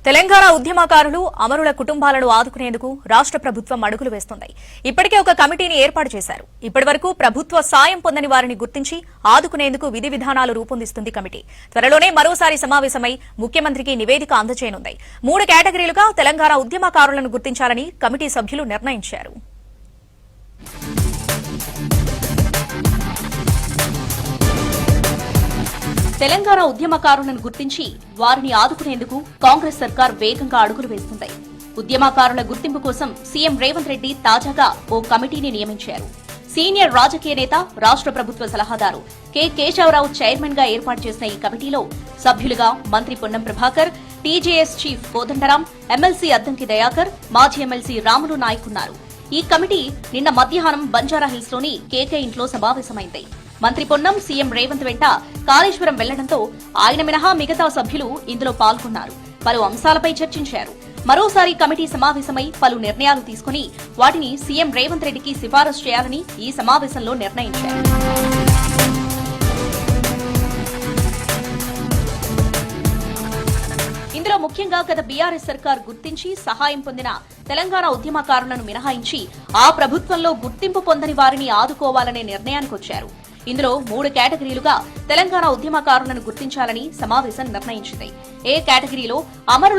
తెలంగాణ ఉద్యమకారులు అమరుల కుటుంబాలను ఆదుకునేందుకు రాష్ట్ర ప్రభుత్వం అడుగులు వేస్తోంది. ఇప్పటికే ఒక కమిటీని ఏర్పాటు చేశారు. ఇప్పటివరకు ప్రభుత్వ సాయం పొందని వారిని గుర్తించి ఆదుకునేందుకు విధి విధానాలు రూపొందిస్తుంది కమిటీ. త్వరలోనే మరోసారి సమావేశమై ముఖ్యమంత్రికి నివేదిక అందజేయనుంది. 3 కేటగిరీలుగా తెలంగాణ ఉద్యమకారులను గుర్తించాలని కమిటీ సభ్యులు నిర్ణయించారు. తెలంగాణ ఉద్యమకారులను గుర్తించి వారిని ఆదుకునేందుకు కాంగ్రెస్ సర్కార్ వేగంగా అడుగులు వేస్తుంది. ఉద్యమకారుల గుర్తింపు కోసం సీఎం రేవంత్ రెడ్డి తాజాగా ఓ కమిటీని నియమించారు. సీనియర్ రాజకీయ నేత, రాష్ట్ర ప్రభుత్వ సలహాదారు కె కేశవరావు చైర్మన్ గా ఏర్పాటు చేసిన ఈ కమిటీలో సభ్యులుగా మంత్రి Ponnam Prabhakar, TJS chief Kodandaram, MLC Addanki Dayakar, మాజీ ఎమ్మెల్సీ రాములు నాయక్ ఉన్నారు. ఈ కమిటీ నిన్న మధ్యాహ్నం బంజారాహిల్స్ లోని కేకే ఇంట్లో సమావేశమైంది. మంత్రి పొన్నం సీఎం రేవంత్ వెంట కాళేశ్వరం వెళ్లడంతో ఆయన మినహా మిగతా సభ్యులు ఇందులో పాల్గొన్నారు. పలు అంశాలపై చర్చించారు. మరోసారి కమిటీ సమావేశమై పలు నిర్ణయాలు తీసుకుని వాటిని సీఎం రేవంత్ రెడ్డికి సిఫారసు చేయాలని ఈ సమావేశంలో నిర్ణయించారు. ఇందులో ముఖ్యంగా గత బీఆర్ఎస్ సర్కార్ గుర్తించి సహాయం పొందిన తెలంగాణ ఉద్యమకారులను మినహాయించి ఆ ప్రభుత్వంలో గుర్తింపు పొందని వారిని ఆదుకోవాలనే నిర్ణయానికొచ్చారు. ఇందులో 3 కేటగిరీలుగా తెలంగాణ ఉద్యమకారులను గుర్తించాలని సమావేశం నిర్ణయించింది. ఏ కేటగిరీలో అమరుల